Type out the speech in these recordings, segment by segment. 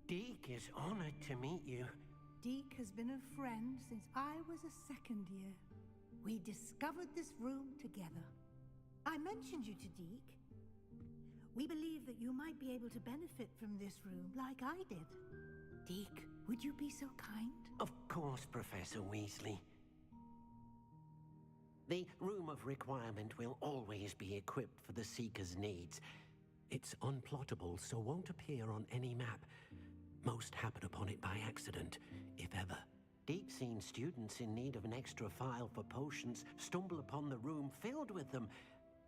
Deke is honored to meet you. Deke has been a friend since I was a second year. We discovered this room together. I mentioned you to Deke. We believe that you might be able to benefit from this room like I did. Deke, would you be so kind? Of course, Professor Weasley. The Room of Requirement will always be equipped for the Seeker's needs. It's unplottable, so won't appear on any map. Most happen upon it by accident, if ever. Deke's seen students in need of an extra file for potions stumble upon the room filled with them.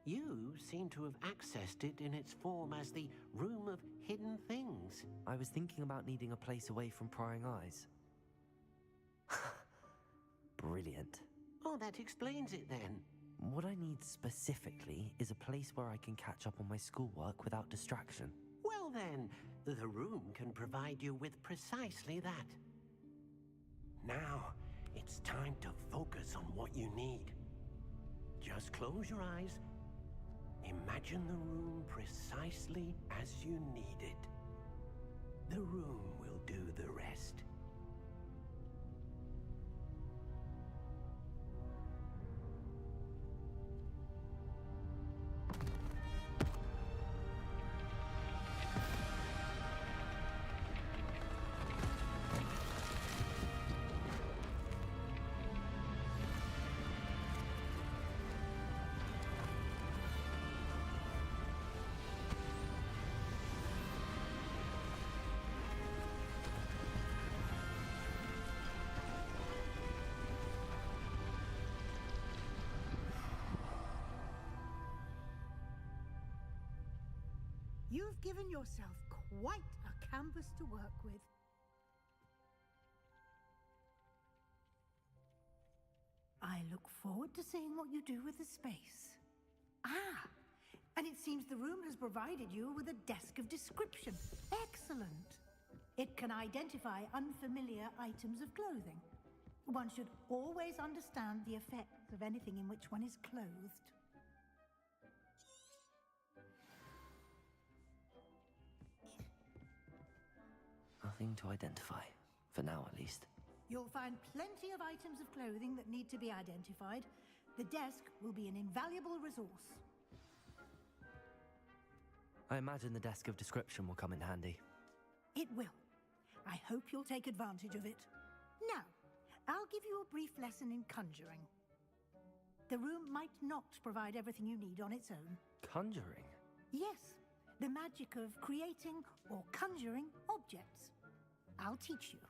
You seem to have accessed it in its form as the Room of Hidden Things. I was thinking about needing a place away from prying eyes. Brilliant. Oh, that explains it then. What I need specifically is a place where I can catch up on my schoolwork without distraction. Well then, the room can provide you with precisely that. Now, it's time to focus on what you need. Just close your eyes. Imagine the room precisely as you need it. The room will do the rest. You've given yourself quite a canvas to work with. I look forward to seeing what you do with the space. Ah, and it seems the room has provided you with a desk of description. Excellent. It can identify unfamiliar items of clothing. One should always understand the effects of anything in which one is clothed. Nothing to identify, for now at least. You'll find plenty of items of clothing that need to be identified. The desk will be an invaluable resource. I imagine the desk of description will come in handy. It will. I hope you'll take advantage of it. Now, I'll give you a brief lesson in conjuring. The room might not provide everything you need on its own. Conjuring? Yes, the magic of creating or conjuring objects. I'll teach you.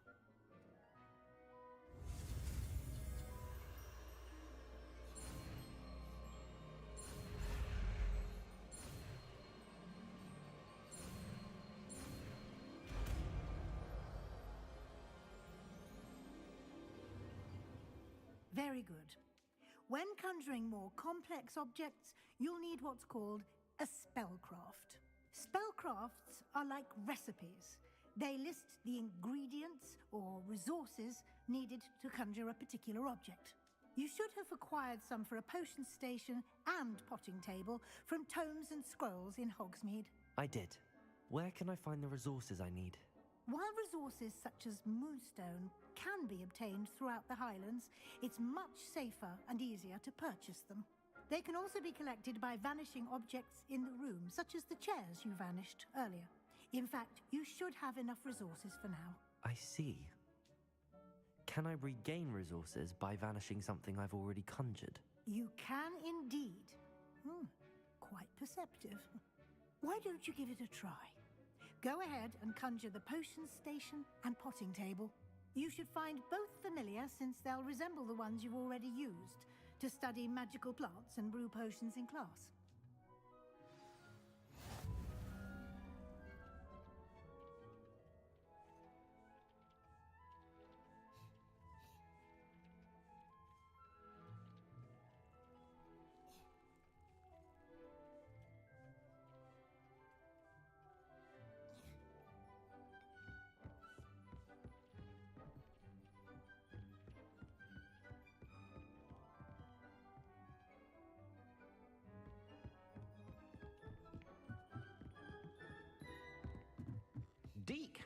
Very good. When conjuring more complex objects, you'll need what's called a spellcraft. Spellcrafts are like recipes. They list the ingredients or resources needed to conjure a particular object. You should have acquired some for a potion station and potting table from tomes and scrolls in Hogsmeade. I did. Where can I find the resources I need? While resources such as moonstone can be obtained throughout the Highlands, it's much safer and easier to purchase them. They can also be collected by vanishing objects in the room, such as the chairs you vanished earlier. In fact, you should have enough resources for now. I see. Can I regain resources by vanishing something I've already conjured? You can indeed. Quite perceptive. Why don't you give it a try? Go ahead and conjure the potion station and potting table. You should find both familiar, since they'll resemble the ones you've already used to study magical plants and brew potions in class.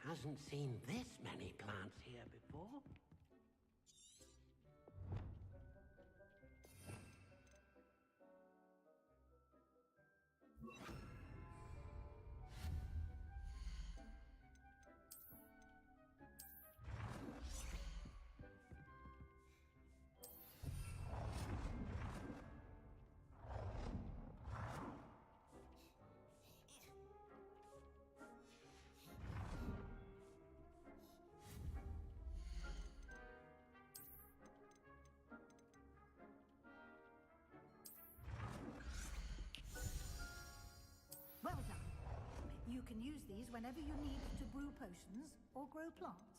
hasn't seen this many plants here before. Well done. You can use these whenever you need to brew potions or grow plants.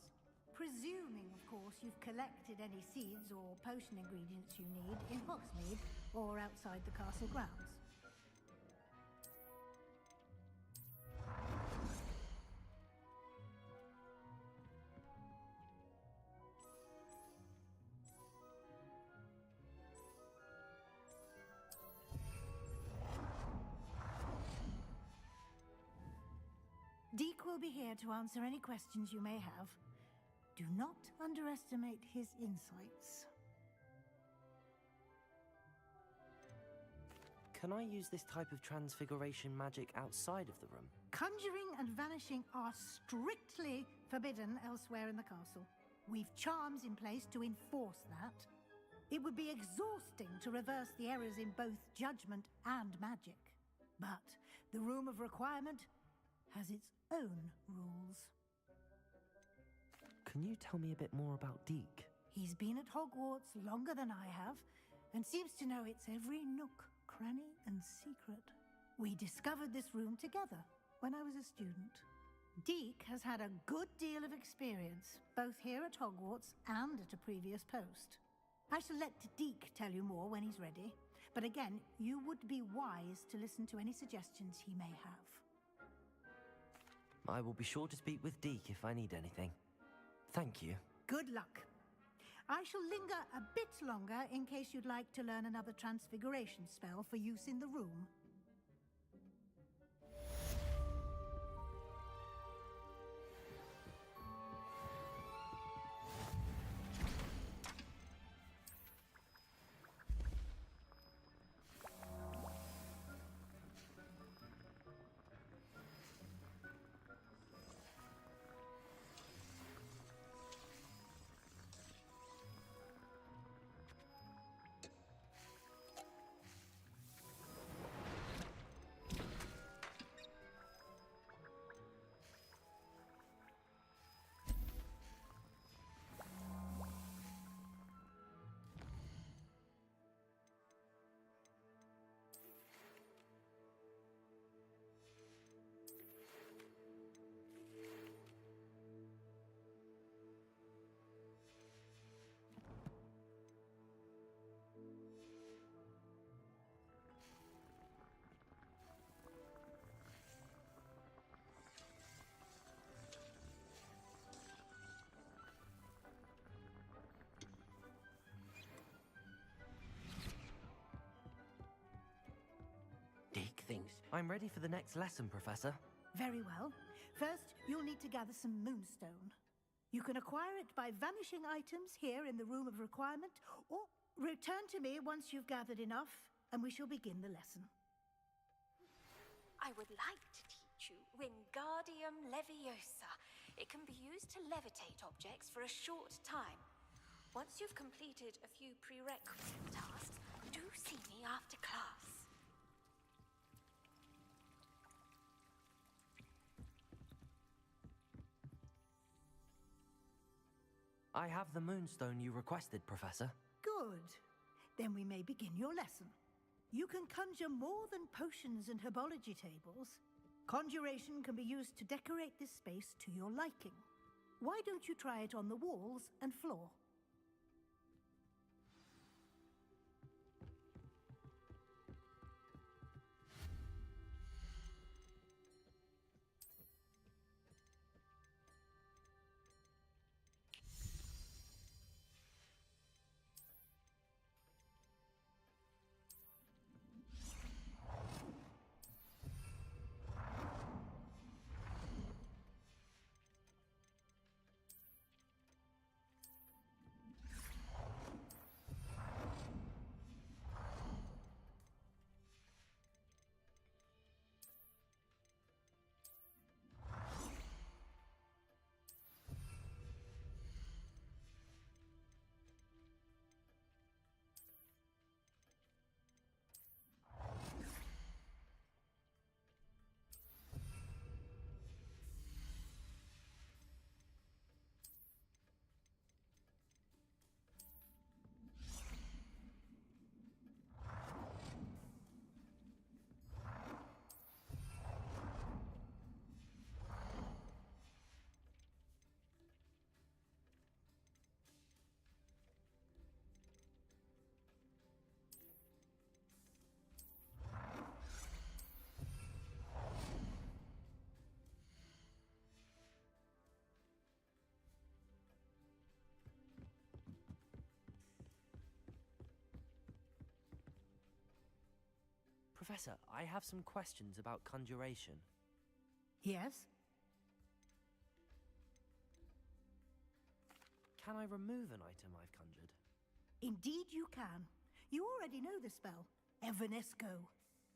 Presuming, of course, you've collected any seeds or potion ingredients you need in Hogsmeade or outside the castle grounds. Deke will be here to answer any questions you may have. Do not underestimate his insights. Can I use this type of transfiguration magic outside of the room? Conjuring and vanishing are strictly forbidden elsewhere in the castle. We've charms in place to enforce that. It would be exhausting to reverse the errors in both judgment and magic. But the Room of Requirement has its own rules. Can you tell me a bit more about Deke? He's been at Hogwarts longer than I have, and seems to know its every nook, cranny, and secret. We discovered this room together when I was a student. Deke has had a good deal of experience, both here at Hogwarts and at a previous post. I shall let Deke tell you more when he's ready, but again, you would be wise to listen to any suggestions he may have. I will be sure to speak with Deke if I need anything. Thank you. Good luck. I shall linger a bit longer in case you'd like to learn another transfiguration spell for use in the room. Deke thinks... I'm ready for the next lesson, Professor. Very well. First, you'll need to gather some moonstone. You can acquire it by vanishing items here in the Room of Requirement, or return to me once you've gathered enough, and we shall begin the lesson. I would like to teach you Wingardium Leviosa. It can be used to levitate objects for a short time. Once you've completed a few prerequisite tasks, do see me after class. I have the moonstone you requested, Professor. Good. Then we may begin your lesson. You can conjure more than potions and herbology tables. Conjuration can be used to decorate this space to your liking. Why don't you try it on the walls and floor? Professor, I have some questions about conjuration. Yes? Can I remove an item I've conjured? Indeed you can. You already know the spell, Evanesco.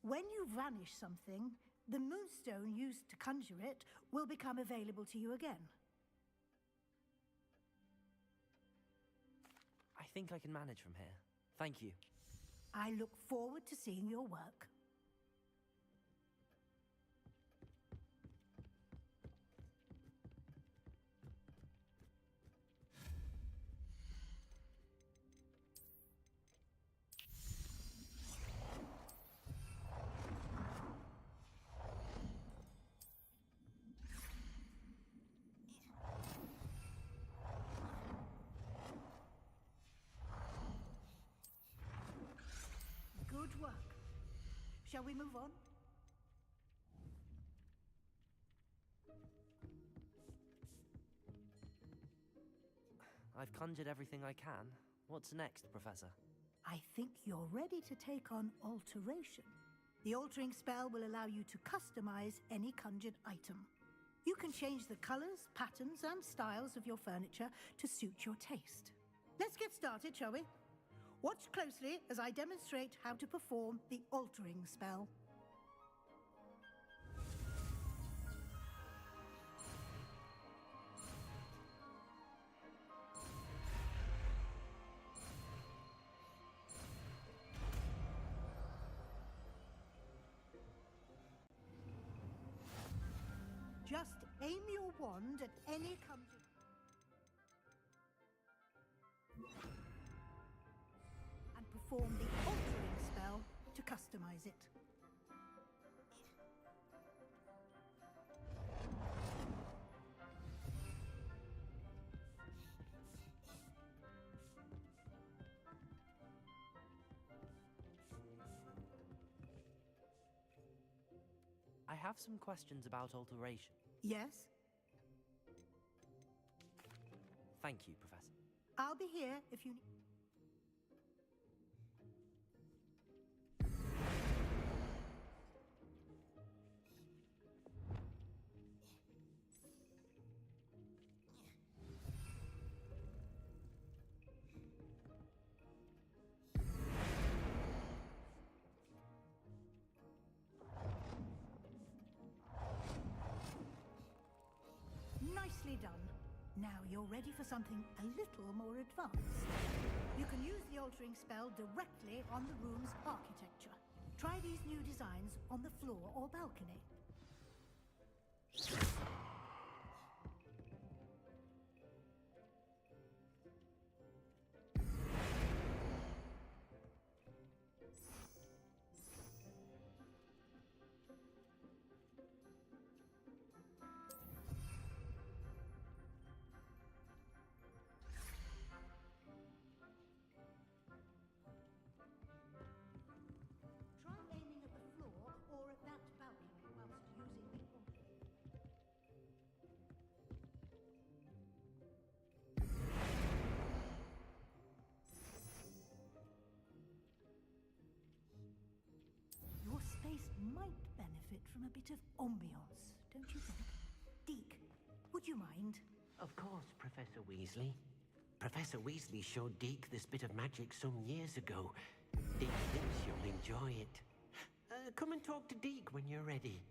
When you vanish something, the moonstone used to conjure it will become available to you again. I think I can manage from here. Thank you. I look forward to seeing your work. Good work. Shall we move on? I've conjured everything I can. What's next, Professor? I think you're ready to take on alteration. The altering spell will allow you to customize any conjured item. You can change the colors, patterns, and styles of your furniture to suit your taste. Let's get started, shall we? Watch closely as I demonstrate how to perform the altering spell. Just aim your wand at any conjured... and perform the altering spell to customize it. I have some questions about alteration. Yes? Thank you, Professor. I'll be here if you need... Nicely done. Now you're ready for something a little more advanced. You can use the altering spell directly on the room's architecture. Try these new designs on the floor or balcony. Try aiming at the floor or at that balcony whilst using the altering. Your space might benefit from a bit of ambiance, don't you think? Deke, would you mind? Of course, Professor Weasley. Professor Weasley showed Deke this bit of magic some years ago. Deke thinks you'll enjoy it. Come and talk to Deke when you're ready.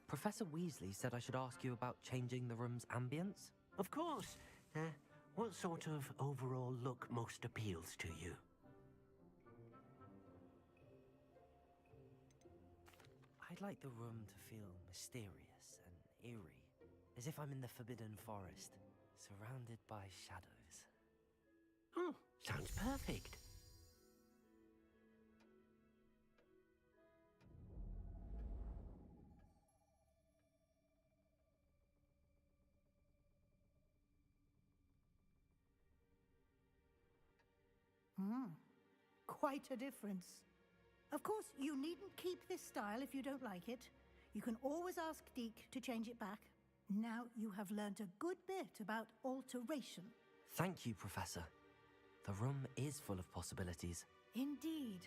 Professor Weasley said I should ask you about changing the room's ambience? Of course. What sort of overall look most appeals to you? I'd like the room to feel mysterious and eerie, as if I'm in the Forbidden Forest. surrounded by shadows. Oh, sounds perfect. Quite a difference. Of course, you needn't keep this style if you don't like it. You can always ask Deke to change it back. Now you have learnt a good bit about alteration. Thank you, Professor. The room is full of possibilities. Indeed.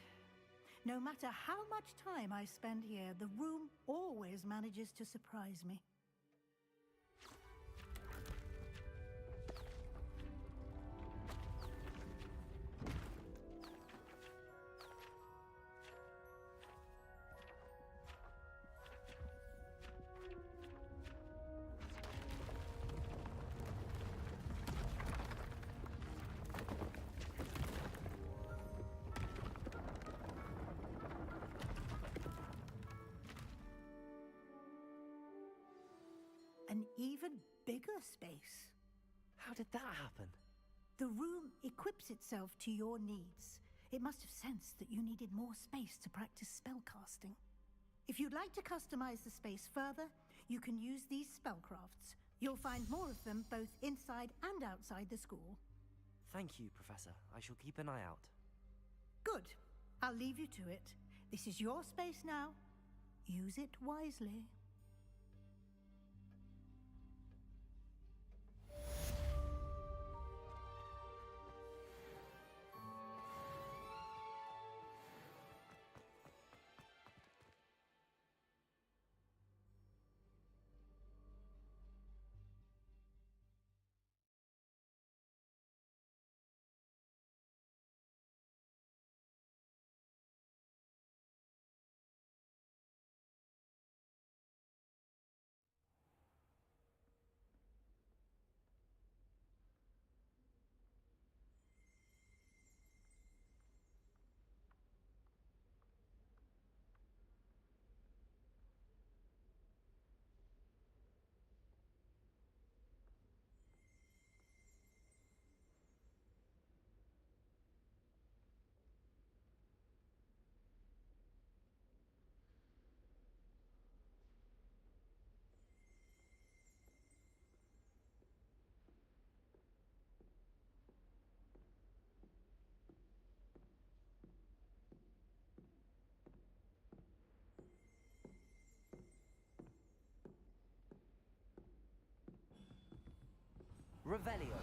No matter how much time I spend here, the room always manages to surprise me. An even bigger space. How did that happen? The room equips itself to your needs. It must have sensed that you needed more space to practice spellcasting. If you'd like to customize the space further, you can use these spellcrafts. You'll find more of them both inside and outside the school. Thank you, Professor. I shall keep an eye out. Good. I'll leave you to it. This is your space now. Use it wisely. Revelio.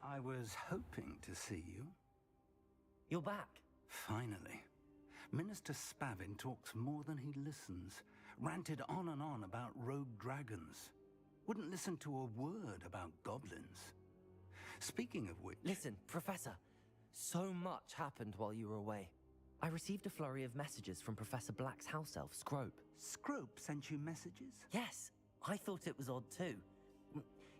I was hoping to see you. You're back. Finally. Minister Spavin talks more than he listens. ranted on and on about rogue dragons. Wouldn't listen to a word about goblins. Speaking of which... Listen, Professor, so much happened while you were away. I received a flurry of messages from Professor Black's house elf, Scrope. Scrope sent you messages? Yes, I thought it was odd too.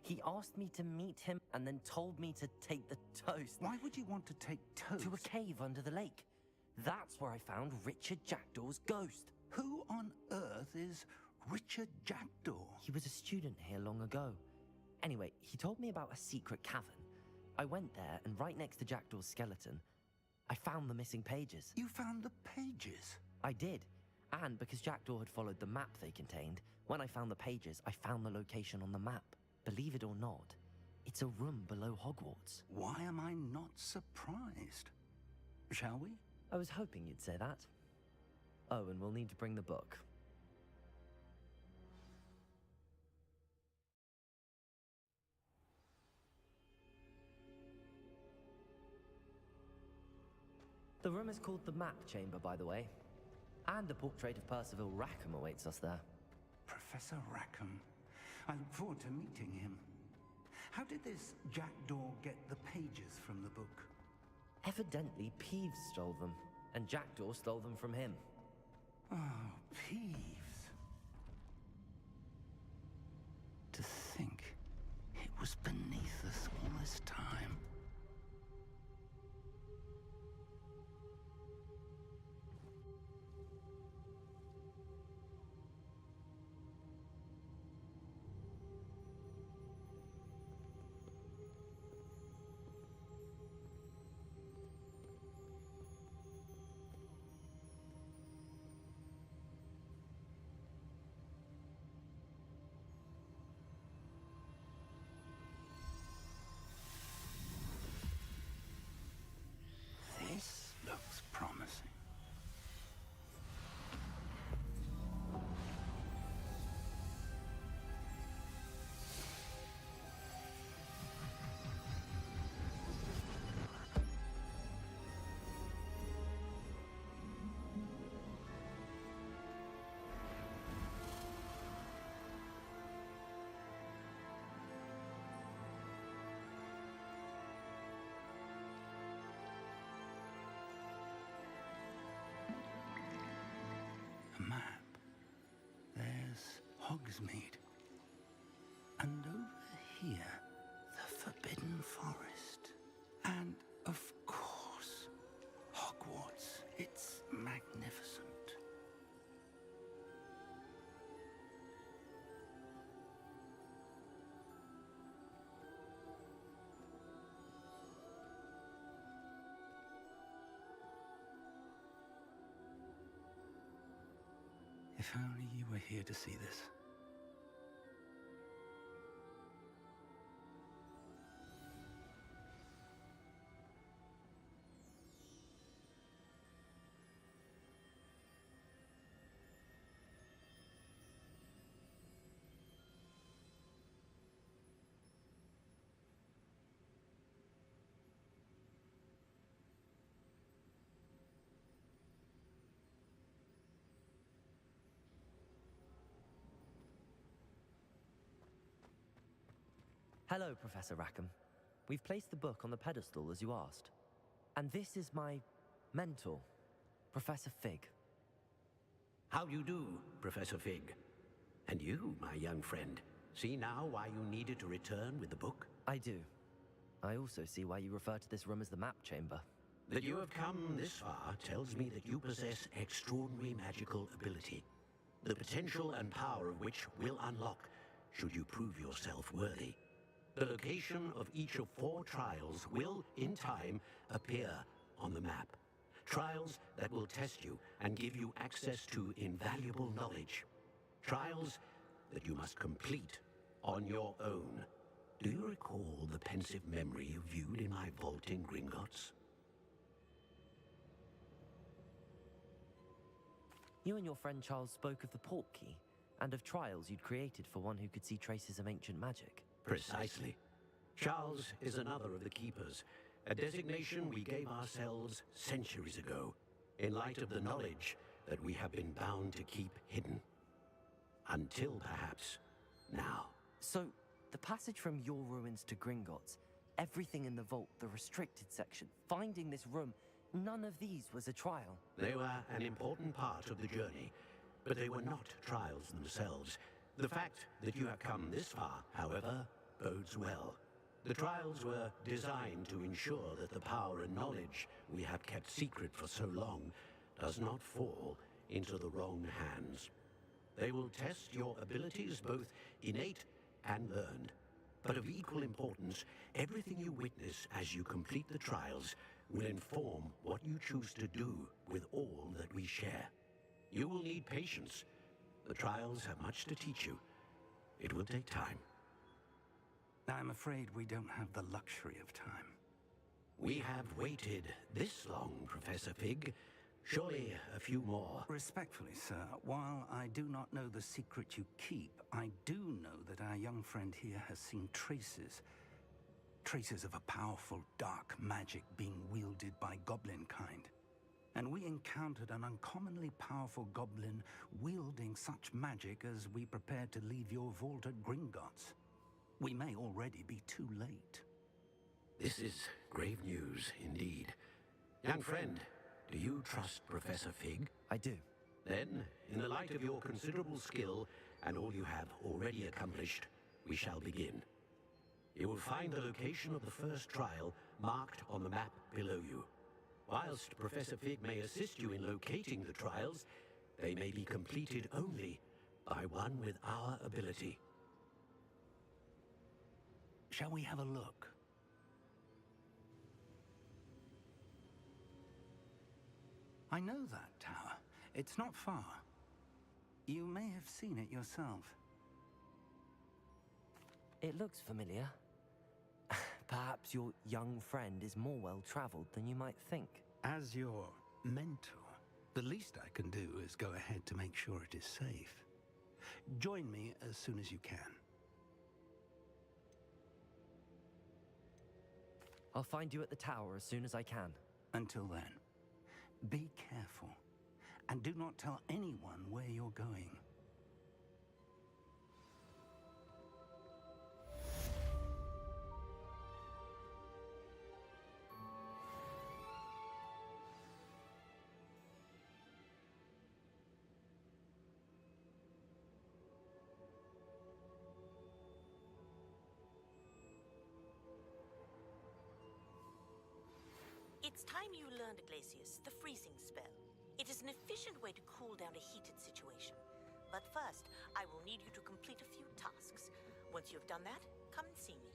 He asked me to meet him and then told me to take the toast. Why would you want to take toast? To a cave under the lake. That's where I found Richard Jackdaw's ghost. Who on earth is Richard Jackdaw? He was a student here long ago. Anyway, he told me about a secret cavern. I went there, and right next to Jackdaw's skeleton, I found the missing pages. You found the pages? I did. And because Jackdaw had followed the map they contained, when I found the pages, I found the location on the map. Believe it or not, it's a room below Hogwarts. Why am I not surprised? Shall we? I was hoping you'd say that. Oh, and we'll need to bring the book. The room is called the Map Chamber, by the way. And a portrait of Percival Rackham awaits us there. Professor Rackham. I look forward to meeting him. How did this Jackdaw get the pages from the book? Evidently, Peeves stole them, and Jackdaw stole them from him. Oh, Peeves. To think it was beneath us all this time. This looks promising. Map. There's Hogsmeade. And over here, the Forbidden Forest. And, of course, Hogwarts. It's magnificent. If only you were here to see this. Hello, Professor Rackham. We've placed the book on the pedestal as you asked. And this is my mentor, Professor Fig. How do you do, Professor Fig? And you, my young friend, see now why you needed to return with the book? I do. I also see why you refer to this room as the Map Chamber. That you have come this far tells me that you possess extraordinary magical ability, the potential and power of which will unlock should you prove yourself worthy. The location of each of 4 trials will, in time, appear on the map. Trials that will test you and give you access to invaluable knowledge. Trials that you must complete on your own. Do you recall the pensive memory you viewed in my vault in Gringotts? You and your friend Charles spoke of the portkey and of trials you'd created for one who could see traces of ancient magic. Precisely. Charles is another of the Keepers, a designation we gave ourselves centuries ago, in light of the knowledge that we have been bound to keep hidden. Until perhaps now. So, the passage from your ruins to Gringotts, everything in the vault, the restricted section, finding this room, none of these was a trial. They were an important part of the journey, but they were not trials themselves. The fact that you have come this far, however, bodes well. The trials were designed to ensure that the power and knowledge we have kept secret for so long does not fall into the wrong hands. They will test your abilities, both innate and learned. But of equal importance, everything you witness as you complete the trials will inform what you choose to do with all that we share. You will need patience. The trials have much to teach you. It will take time. I'm afraid we don't have the luxury of time. We have waited this long, Professor Fig. Surely a few more. Respectfully, sir, while I do not know the secret you keep, I do know that our young friend here has seen traces of a powerful dark magic being wielded by goblin kind. And we encountered an uncommonly powerful goblin wielding such magic as we prepared to leave your vault at Gringotts. We may already be too late. This is grave news indeed. Young friend, do you trust Professor Fig? I do. Then, in the light of your considerable skill and all you have already accomplished, we shall begin. You will find the location of the first trial marked on the map below you. Whilst Professor Fig may assist you in locating the trials, they may be completed only by one with our ability. Shall we have a look? I know that tower. It's not far. You may have seen it yourself. It looks familiar. Perhaps your young friend is more well-traveled than you might think. As your mentor, the least I can do is go ahead to make sure it is safe. Join me as soon as you can. I'll find you at the tower as soon as I can. Until then, be careful, and do not tell anyone where you're going. It's time you learned, Glacius, the freezing spell. It is an efficient way to cool down a heated situation. But first, I will need you to complete a few tasks. Once you've done that, come and see me.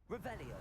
Revelio.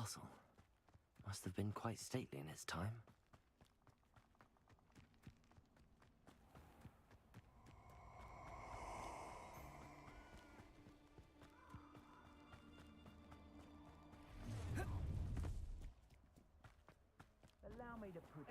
castle. Must have been quite stately in its time. Allow me to put...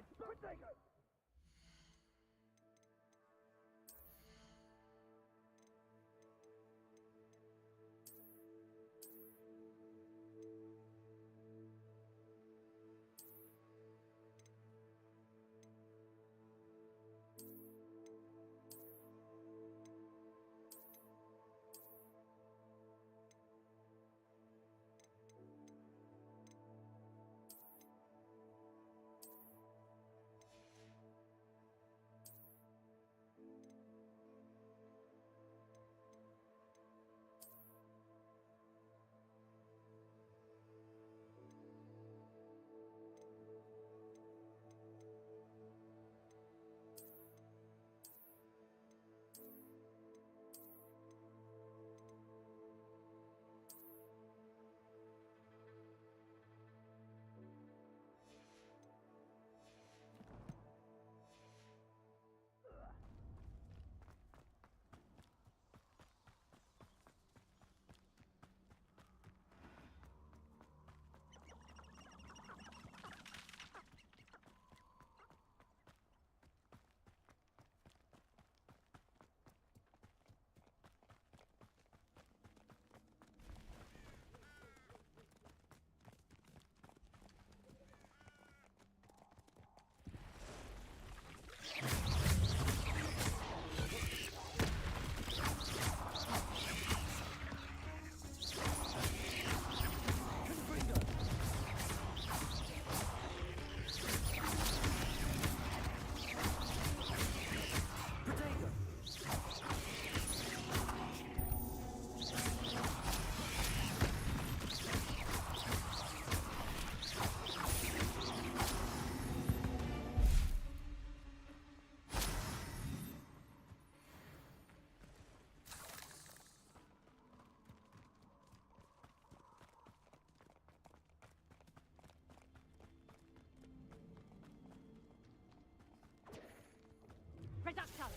Reducto!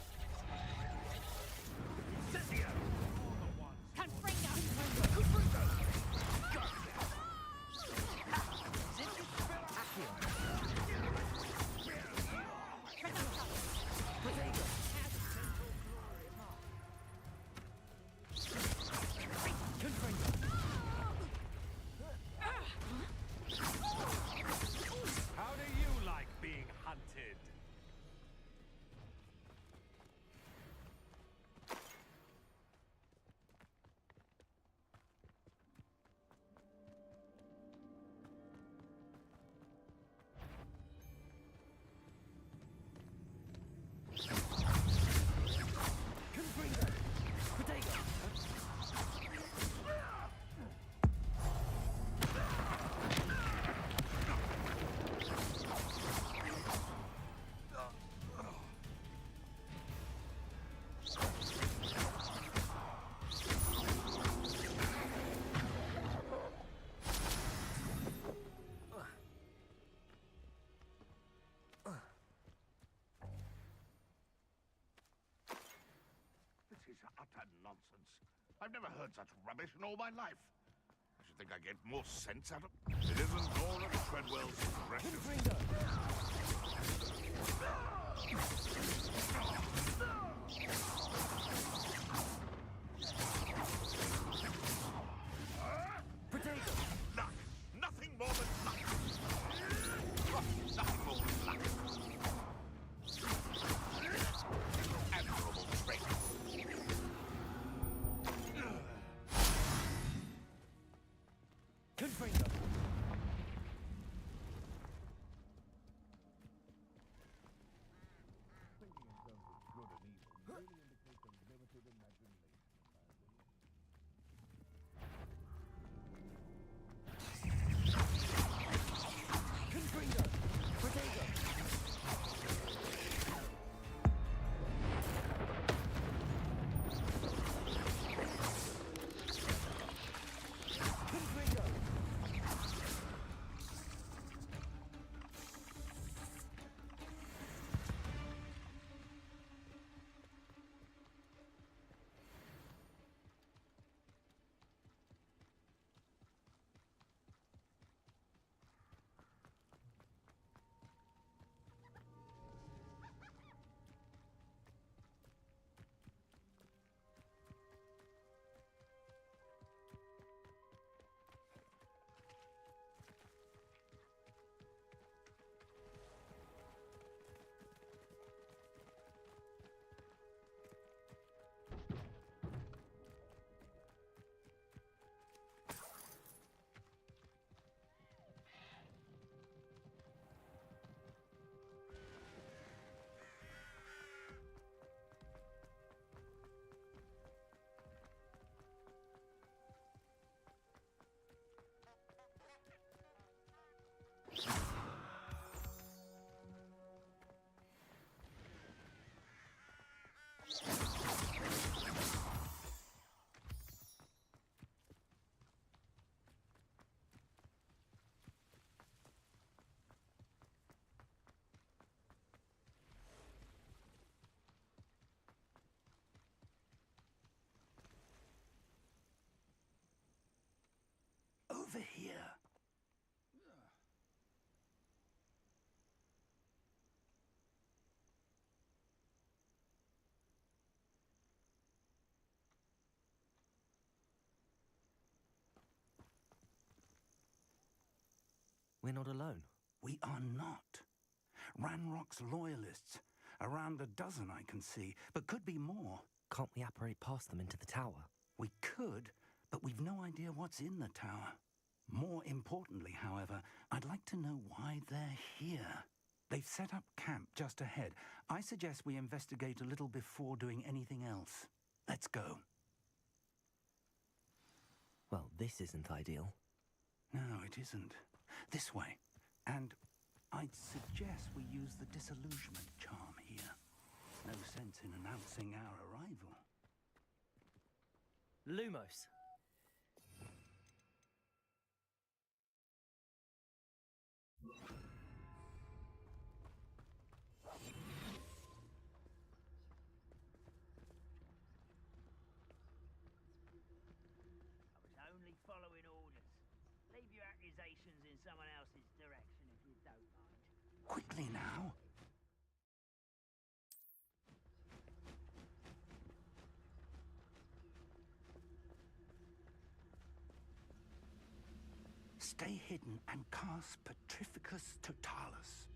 Incendio! Confringo! Reducto! How do you like being hunted? This is utter nonsense. I've never heard such rubbish in all my life. I should think I get more sense out of it. Isn't Nora Treadwell's precious. Luck! Nothing more than luck! Nothing more than luck! Admirable strength! Confringo! We're not alone. We are not. Ranrock's loyalists. Around a dozen I can see, but could be more. Can't we apparate past them into the tower? We could, but we've no idea what's in the tower. More importantly, however, I'd like to know why they're here. They've set up camp just ahead. I suggest we investigate a little before doing anything else. Let's go. Well, this isn't ideal. No, it isn't. This way. And I'd suggest we use the disillusionment charm here. No sense in announcing our arrival. Lumos. I was only following orders. Leave your accusations in someone else's direction if you don't mind. Quickly now. Stay hidden and cast Petrificus Totalis.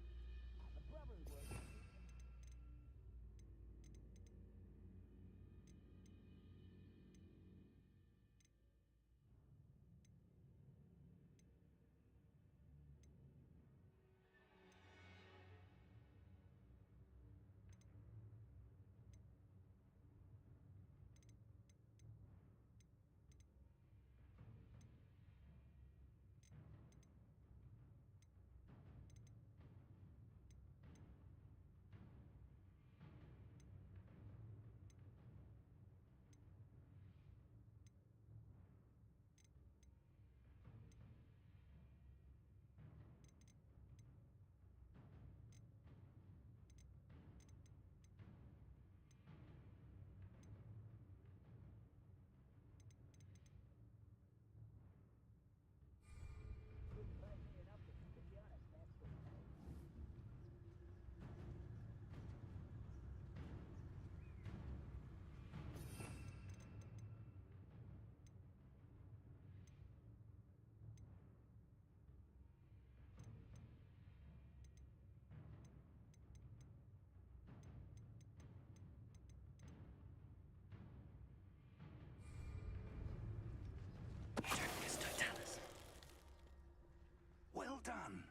Well done.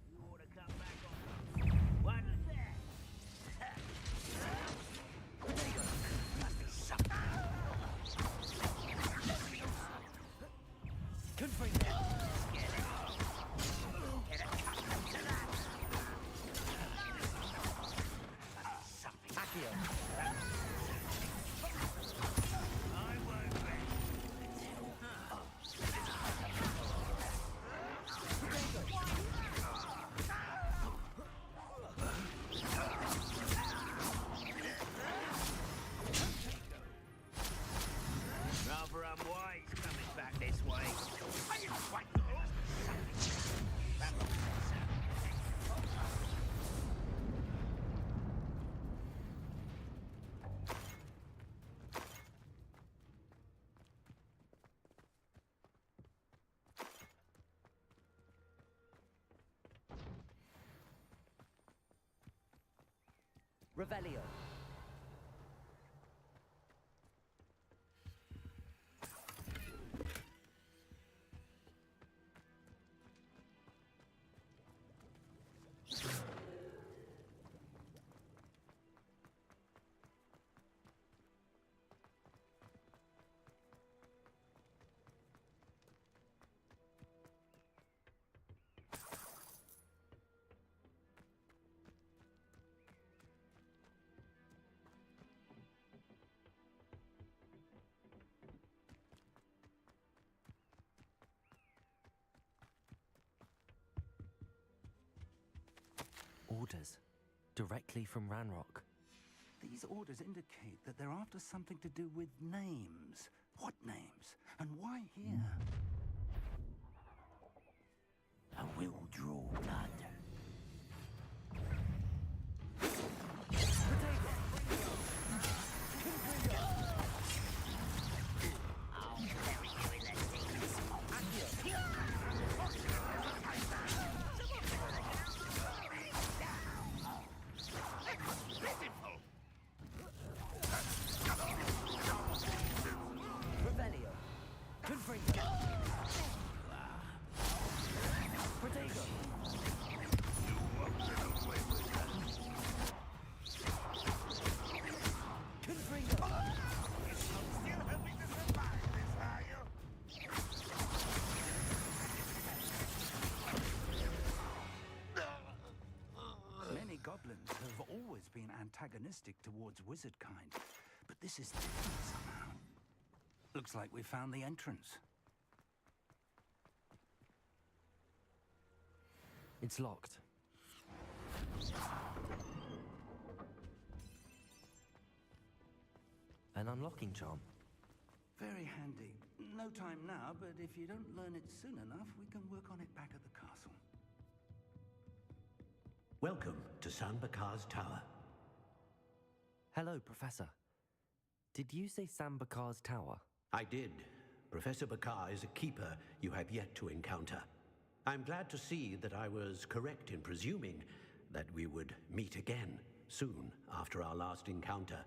You ought to come back on. One there. Confirm that. Accio. Rather unwise coming back this way. Revelio. Orders. Directly from Ranrock. These orders indicate that they're after something to do with names. What names? And why here? I will draw blood. I'll bury you in the sea. antagonistic towards wizard kind, but this is different somehow. Looks like we found the entrance. It's locked. An unlocking charm. Very handy. No time now, but if you don't learn it soon enough, we can work on it back at the castle. Welcome to Sanbakar's Tower. Hello, Professor. Did you say Sambakar's tower? I did. Professor Bakar is a keeper you have yet to encounter. I'm glad to see that I was correct in presuming that we would meet again soon after our last encounter.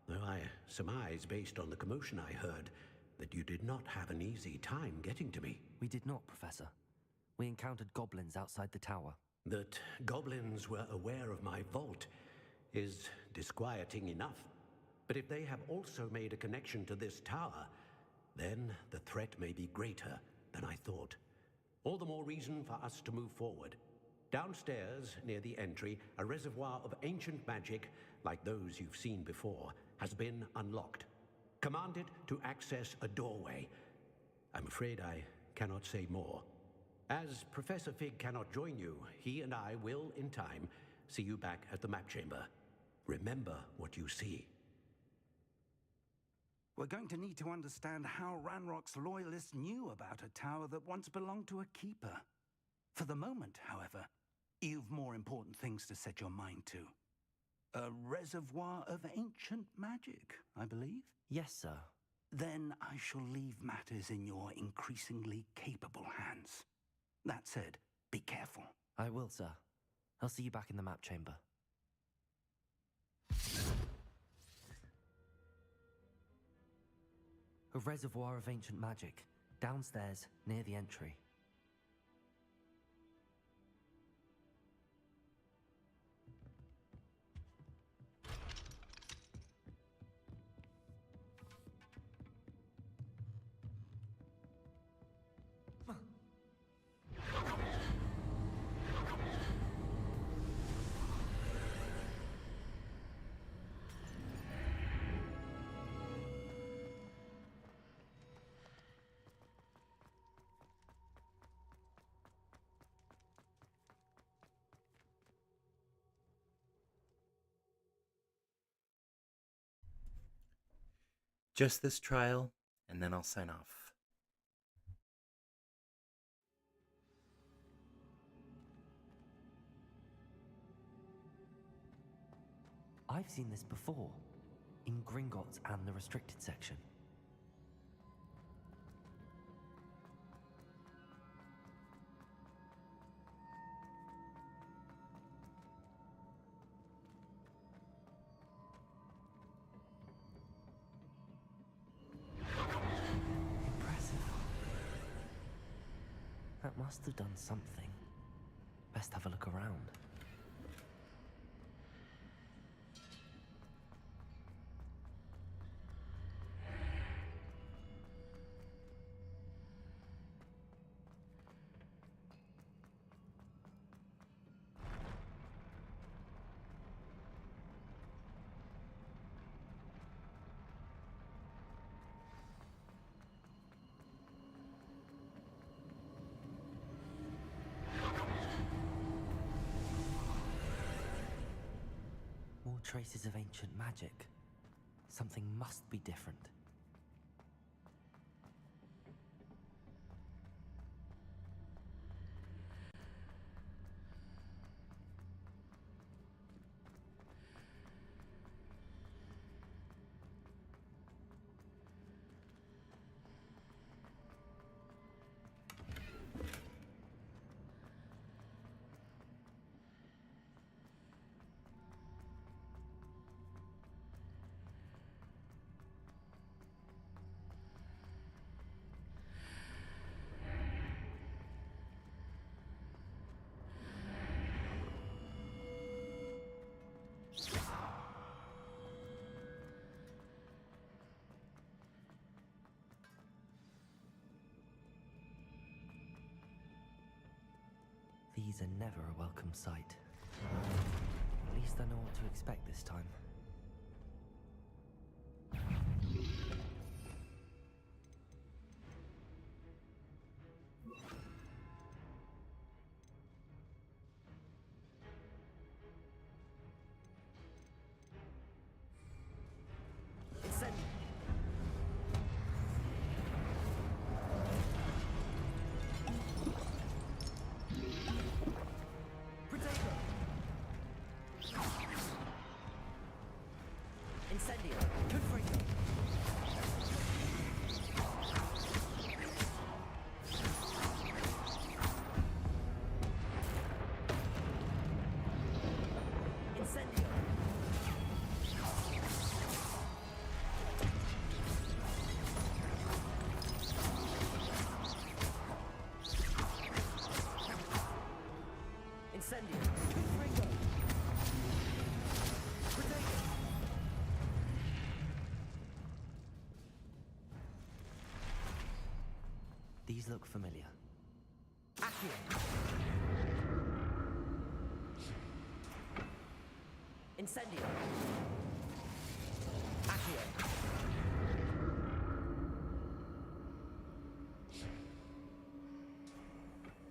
Though I surmise, based on the commotion I heard, that you did not have an easy time getting to me. We did not, Professor. We encountered goblins outside the tower. That goblins were aware of my vault is disquieting enough. But if they have also made a connection to this tower, then the threat may be greater than I thought. All the more reason for us to move forward. Downstairs, near the entry, a reservoir of ancient magic, like those you've seen before, has been unlocked. Commanded to access a doorway. I'm afraid I cannot say more. As Professor Fig cannot join you, he and I will, in time, see you back at the map chamber. Remember what you see. We're going to need to understand how Ranrock's loyalists knew about a tower that once belonged to a keeper. For the moment, however, you've more important things to set your mind to. A reservoir of ancient magic, I believe? Yes, sir. Then I shall leave matters in your increasingly capable hands. That said, be careful. I will, sir. I'll see you back in the map chamber. A reservoir of ancient magic, downstairs, near the entry. Just this trial, and then I'll sign off. I've seen this before, in Gringotts and the restricted section. That must have done something. Best have a look around. More traces of ancient magic. Something must be different. These are never a welcome sight. At least I know what to expect this time. Incendio! Confringo! Protego! These look familiar. Accio! Incendio! Accio!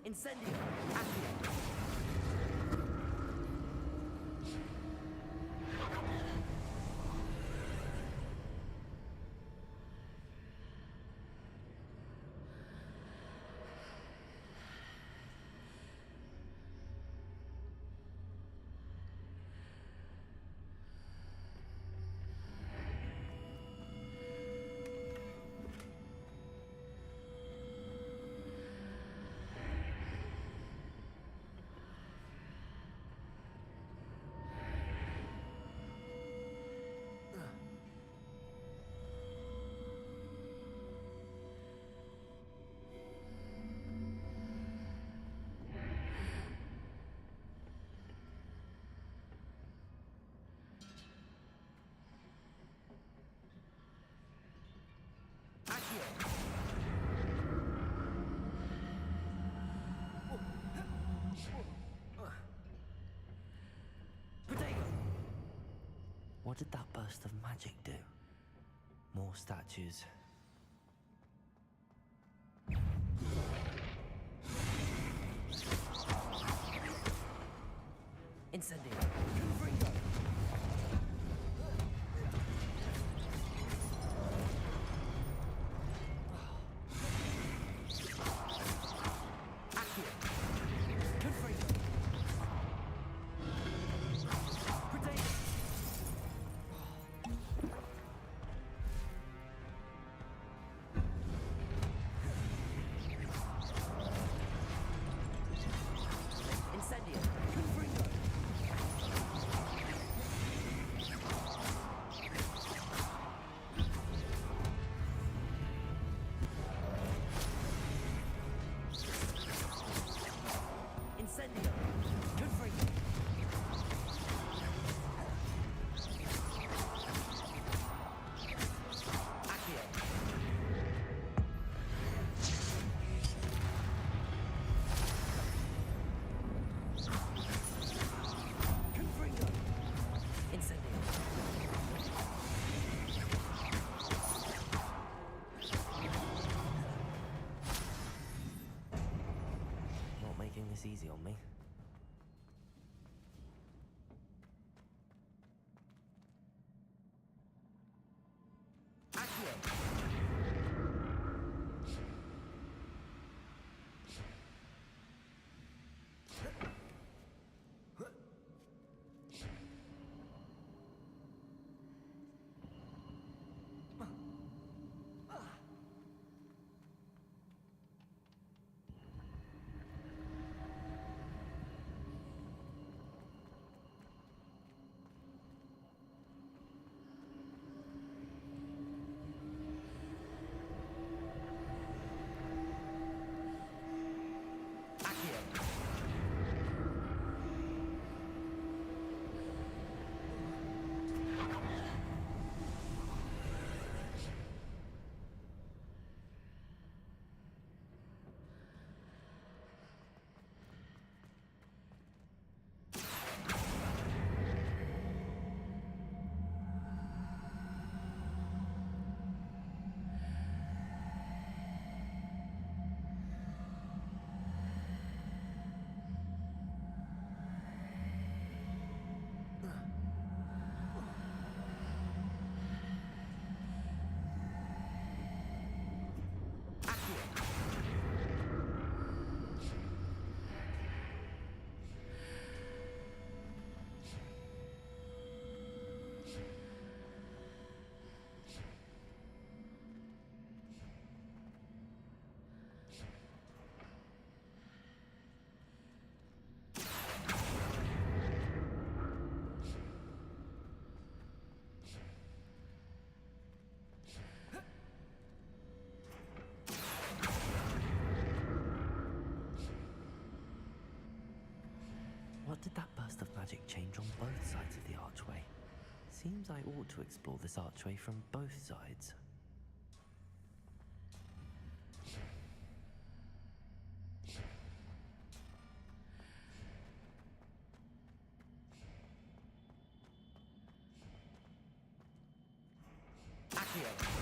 Incendio! Accio! What did that burst of magic do? More statues. Incendio! Confringo! Accio! Confringo! Protego! Incendio! Confringo! Incendio! Confringo! Accio! Confringo! Incendio! Not making this easy on me. Accio! What did that burst of magic change on both sides of the archway? Seems I ought to explore this archway from both sides. Accio!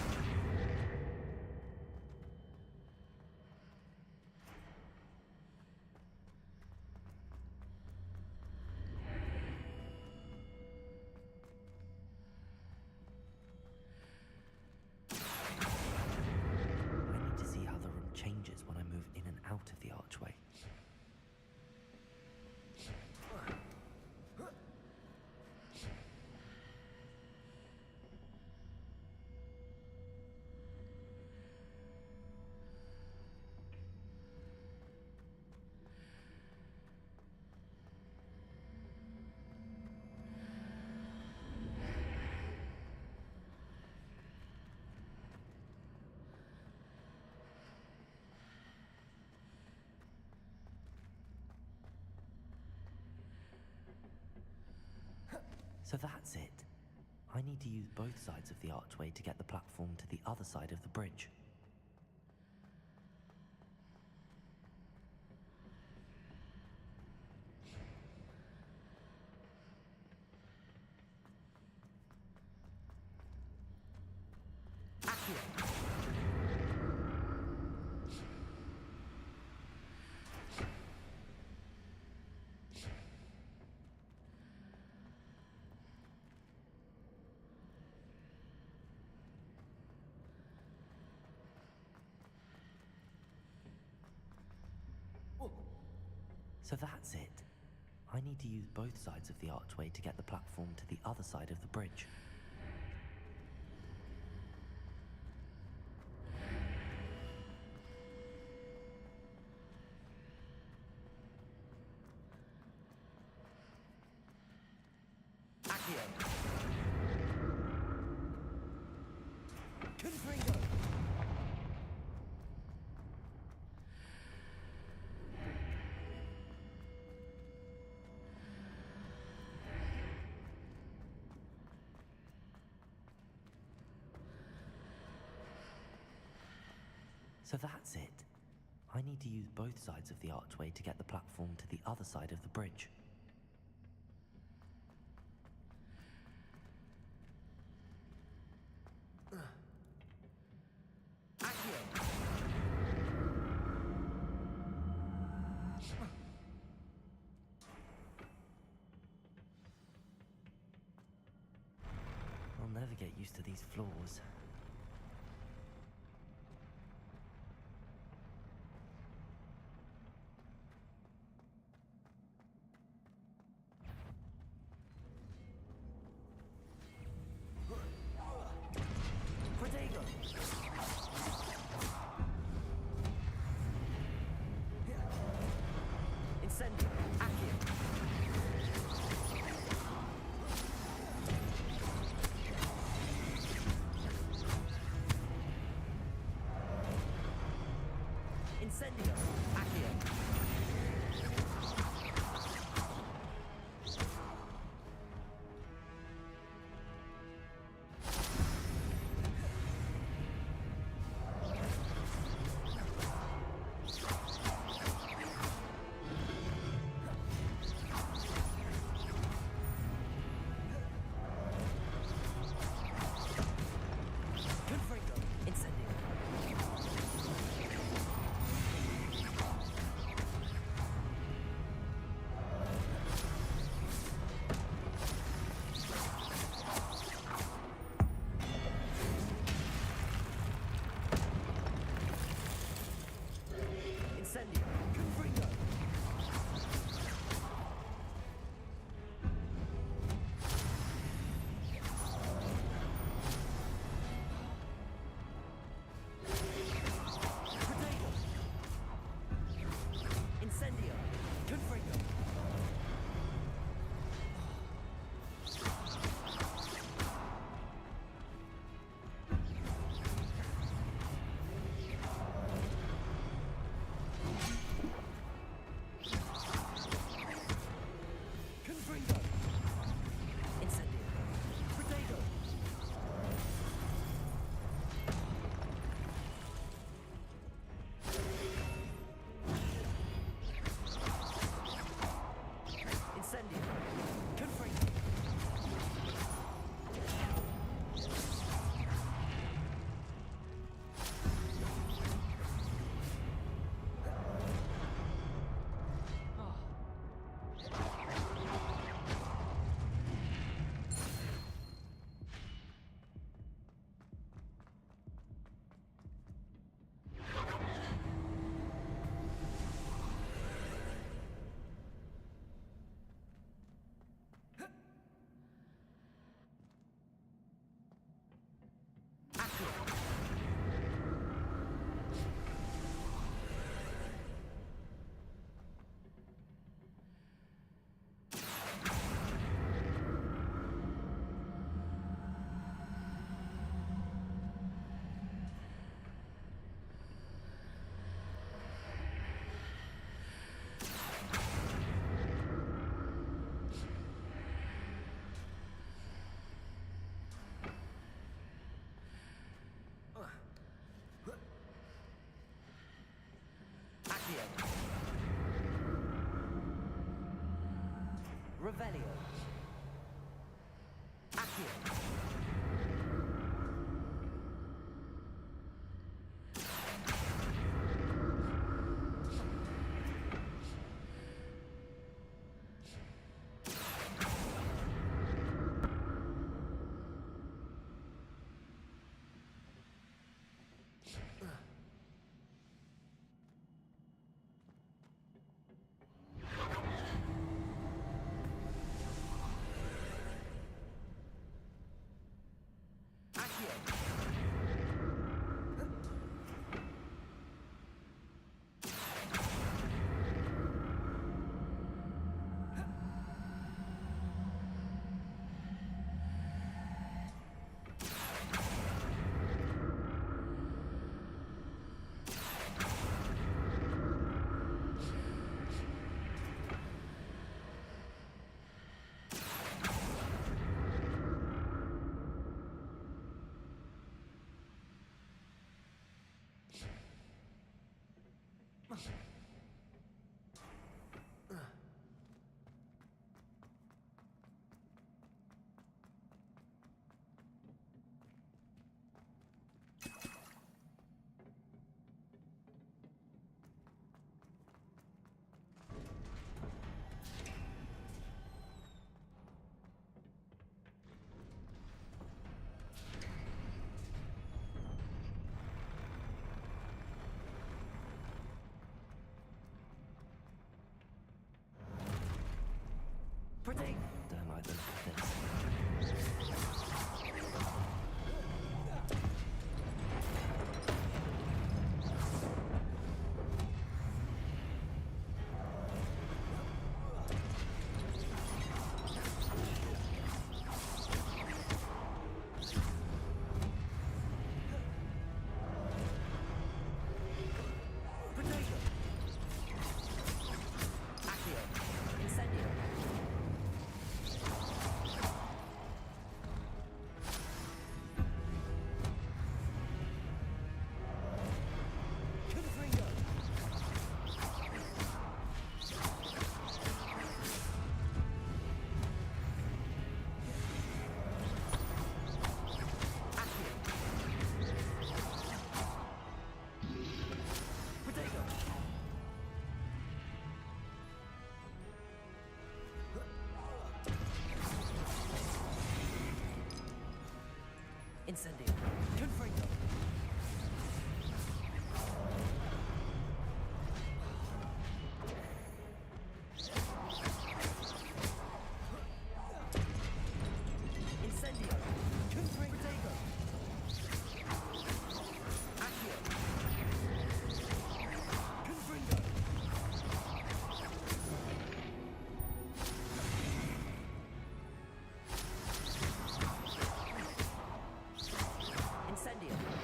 Changes when I move in and out of the archway. So that's it. I need to use both sides of the archway to get the platform to the other side of the bridge. Accio! So that's it. I need to use both sides of the archway to get the platform to the other side of the bridge. Accio! Confringo! So that's it. I need to use both sides of the archway to get the platform to the other side of the bridge. Accio! I'll never get used to these floors. Incendio! Accio! Incendio! Accio! Accio. Revelio. Accio. Pretty. Don't like the look of this. Potato. Accio. Incendio. Confringo. Accio. Potato. Incendio. Confringo. Incendio. Confringo. Potato. Accio. Confringo. Incendio.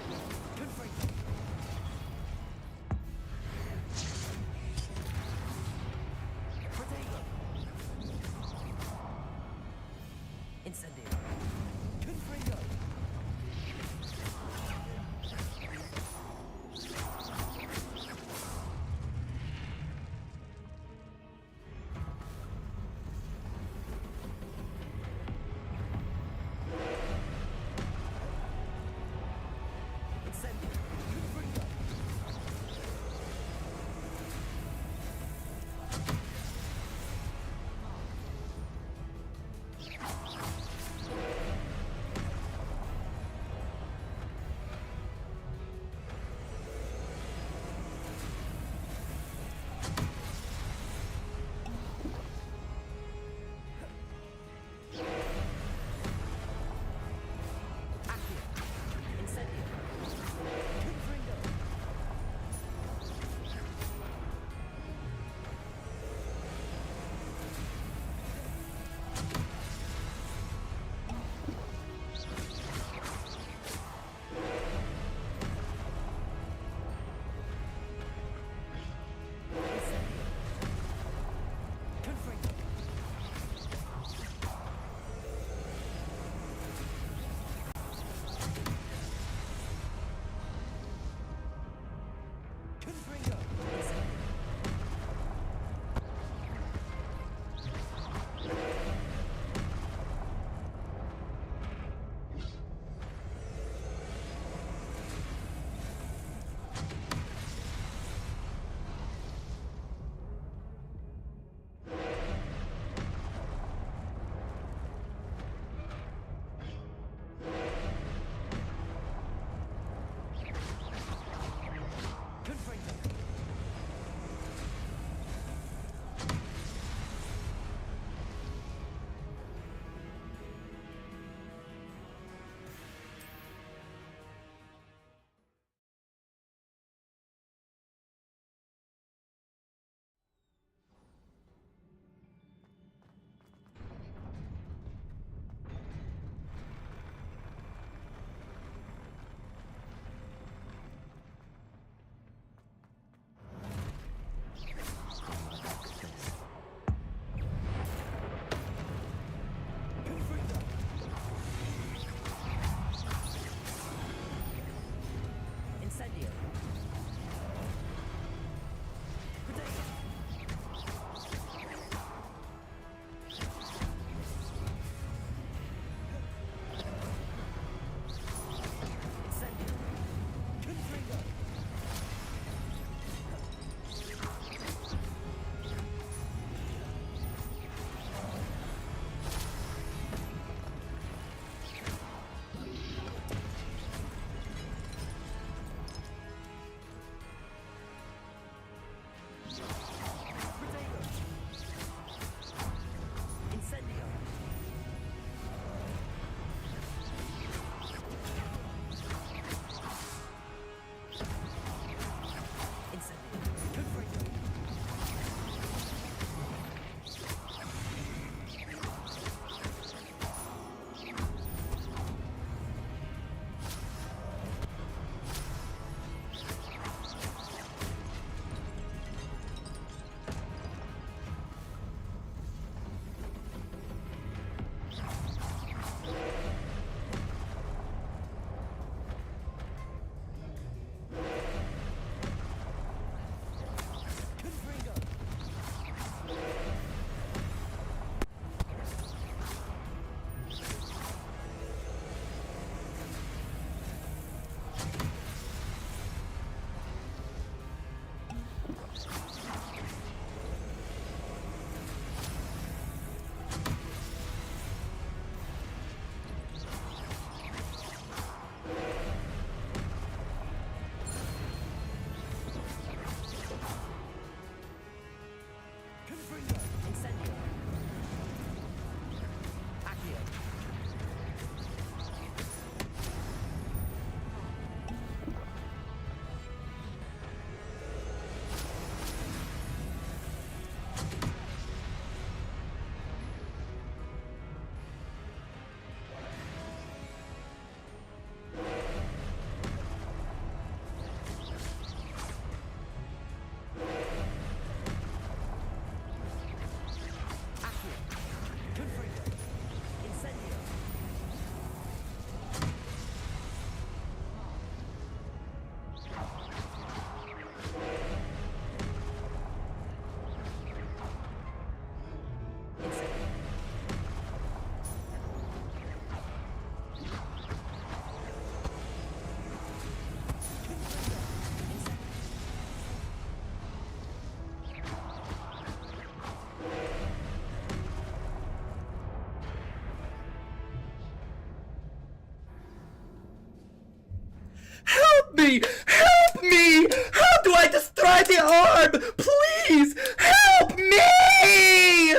me! Help me! How do I destroy the orb? Please, help me!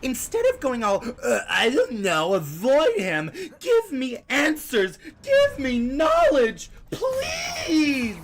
Instead of going all, I don't know, avoid him, give me answers, give me knowledge, please!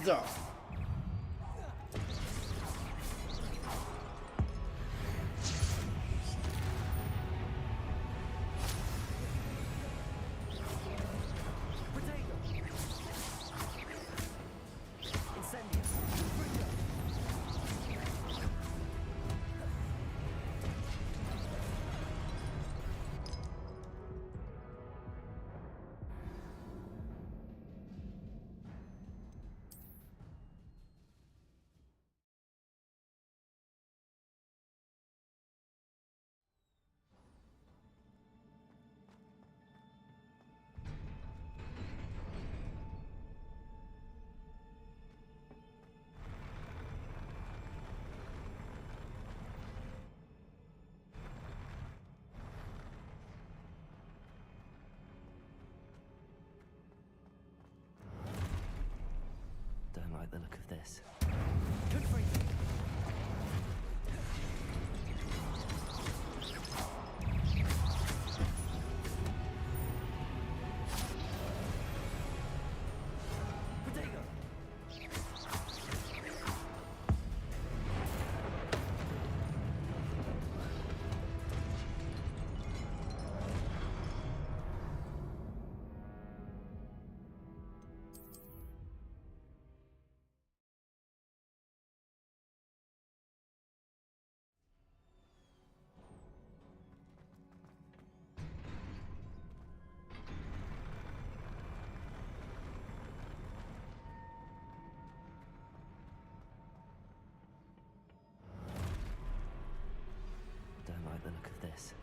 Don't like the look of this. Don't like the look of this.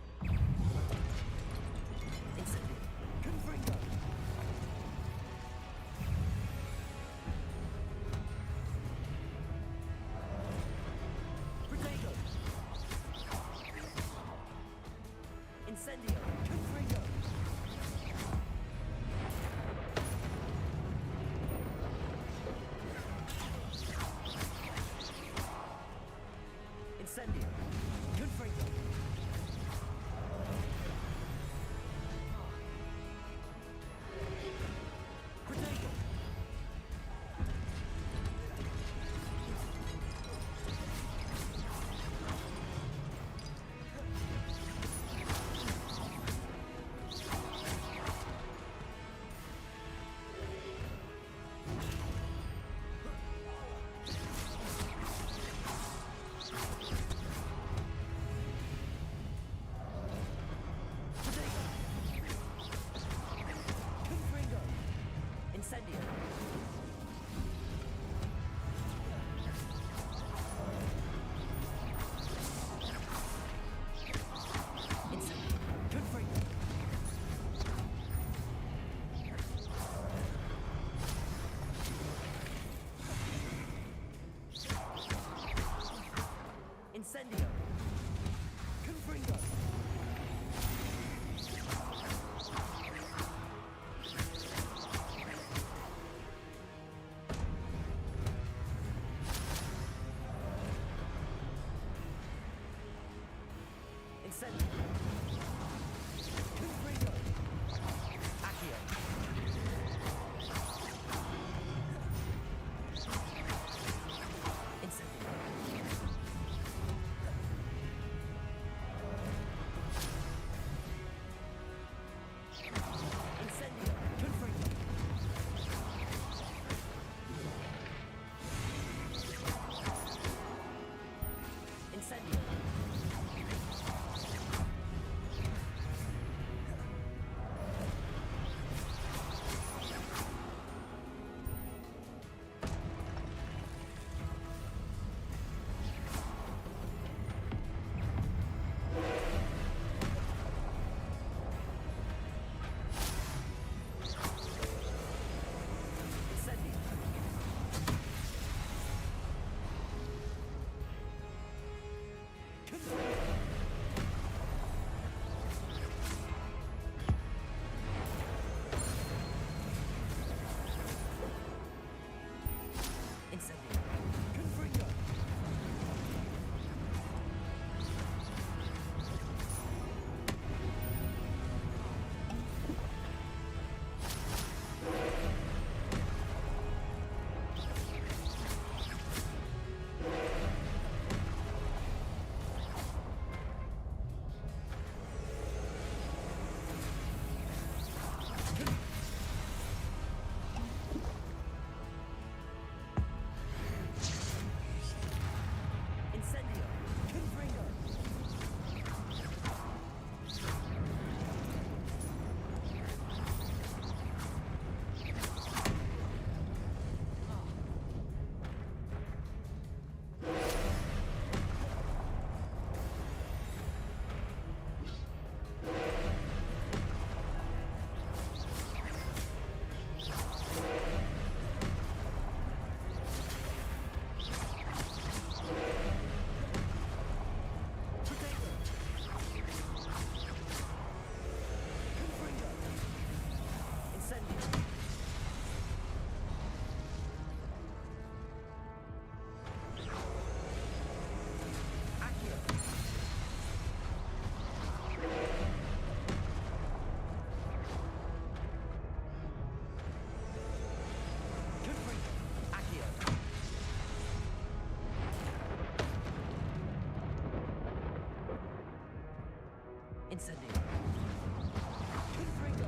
Incendio. Confringo.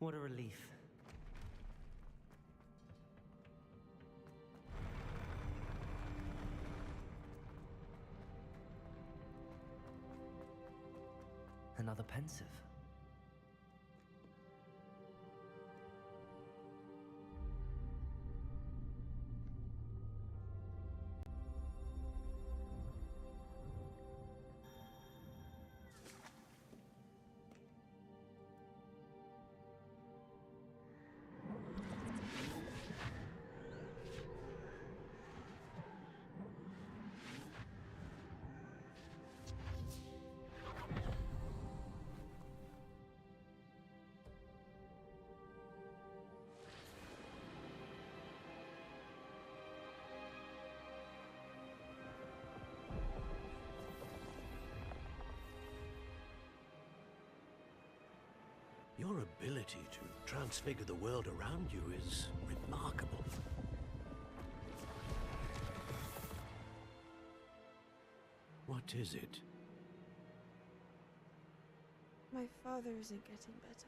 What a relief. Another pensive. Your ability to transfigure the world around you is remarkable. What is it? My father isn't getting better.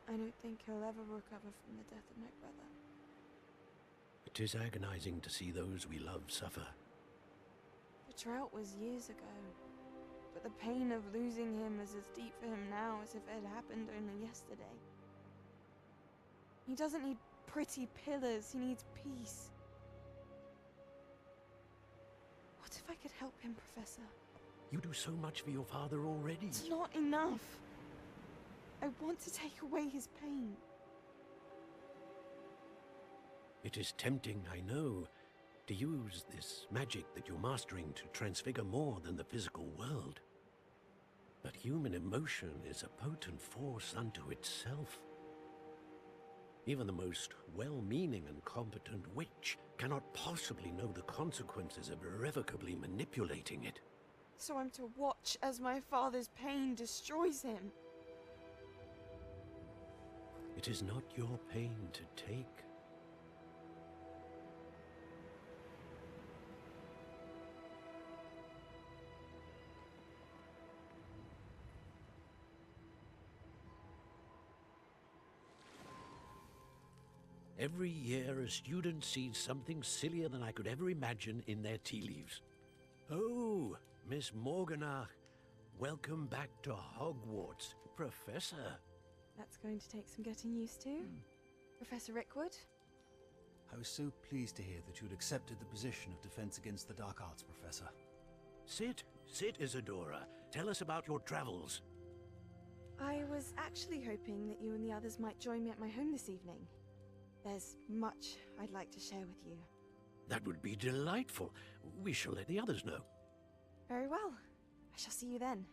I don't think he'll ever recover from the death of my brother. It is agonizing to see those we love suffer. The drought was years ago, but the pain of losing him is as deep for him now as if it had happened only yesterday. He doesn't need pretty pillars, he needs peace. What if I could help him, Professor? You do so much for your father already. It's not enough. I want to take away his pain. It is tempting, I know, to use this magic that you're mastering to transfigure more than the physical world. But human emotion is a potent force unto itself. Even the most well-meaning and competent witch cannot possibly know the consequences of irrevocably manipulating it. So I'm to watch as my father's pain destroys him. It is not your pain to take. Every year, a student sees something sillier than I could ever imagine in their tea leaves. Oh, Miss Morganach, welcome back to Hogwarts, Professor. That's going to take some getting used to. Professor Rickwood? I was so pleased to hear that you'd accepted the position of Defense Against the Dark Arts, Professor. Sit, Isadora. Tell us about your travels. I was actually hoping that you and the others might join me at my home this evening. There's much I'd like to share with you. That would be delightful. We shall let the others know. Very well. I shall see you then.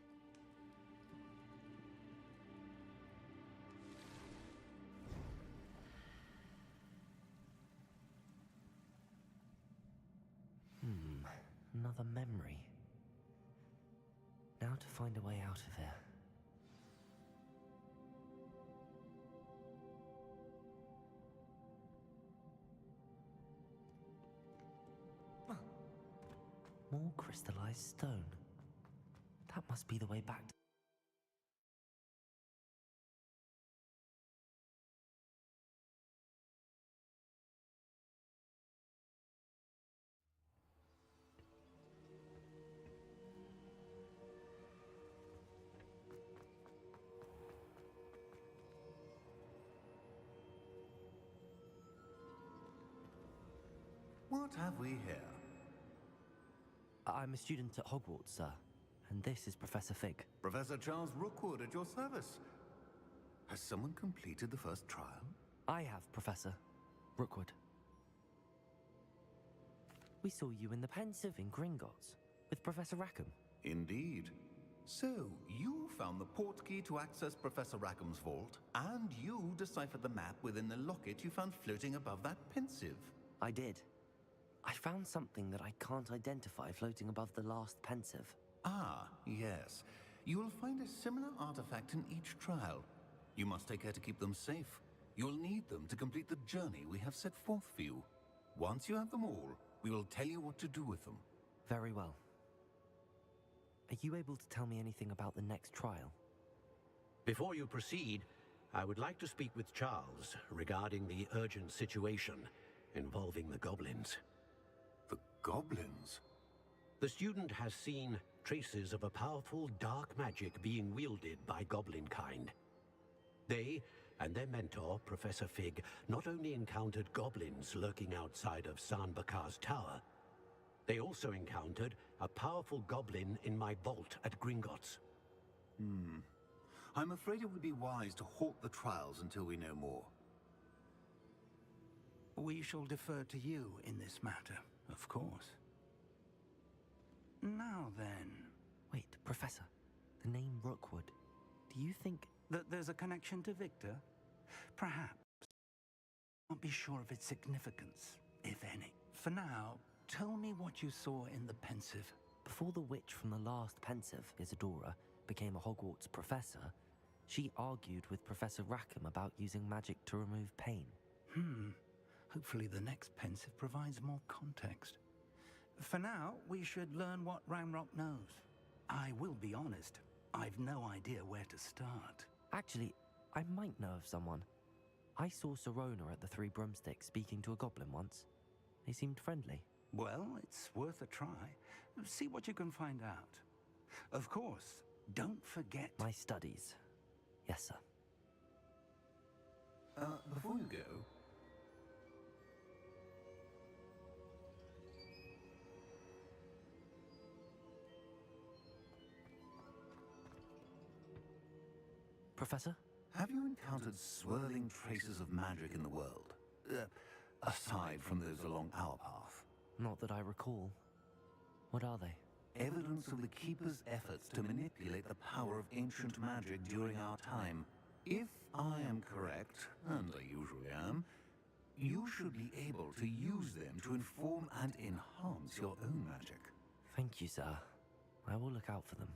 Another memory. Now to find a way out of here. More crystallized stone. That must be the way back to... What have we here? I'm a student at Hogwarts, sir. And this is Professor Fig. Professor Charles Rookwood at your service. Has someone completed the first trial? I have, Professor Rookwood. We saw you in the Pensive in Gringotts with Professor Rackham. Indeed. So, you found the portkey to access Professor Rackham's vault, and you deciphered the map within the locket you found floating above that Pensive. I did. I found something that I can't identify floating above the last Pensive. Ah, yes. You will find a similar artifact in each trial. You must take care to keep them safe. You'll need them to complete the journey we have set forth for you. Once you have them all, we will tell you what to do with them. Very well. Are you able to tell me anything about the next trial? Before you proceed, I would like to speak with Charles regarding the urgent situation involving the goblins. The goblins? The student has seen traces of a powerful dark magic being wielded by goblin kind. They and their mentor, Professor Fig, not only encountered goblins lurking outside of San Bakar's tower, they also encountered a powerful goblin in my vault at Gringotts. I'm afraid it would be wise to halt the trials until we know more. We shall defer to you in this matter, of course. Now then... Wait, Professor. The name Rookwood. Do you think... that there's a connection to Victor? Perhaps. Can't be sure of its significance, if any. For now, tell me what you saw in the pensive. Before the witch from the last pensive, Isadora, became a Hogwarts professor, she argued with Professor Rackham about using magic to remove pain. Hopefully the next pensive provides more context. For now, we should learn what Ranrock knows. I will be honest, I've no idea where to start. Actually, I might know of someone. I saw Serona at the Three Broomsticks speaking to a goblin once. They seemed friendly. Well, it's worth a try. See what you can find out. Of course, don't forget... My studies. Yes, sir. Before you go... Professor? Have you encountered swirling traces of magic in the world? Aside from those along our path? Not that I recall. What are they? Evidence of the Keeper's efforts to manipulate the power of ancient magic during our time. If I am correct, and I usually am, you should be able to use them to inform and enhance your own magic. Thank you, sir. I will look out for them.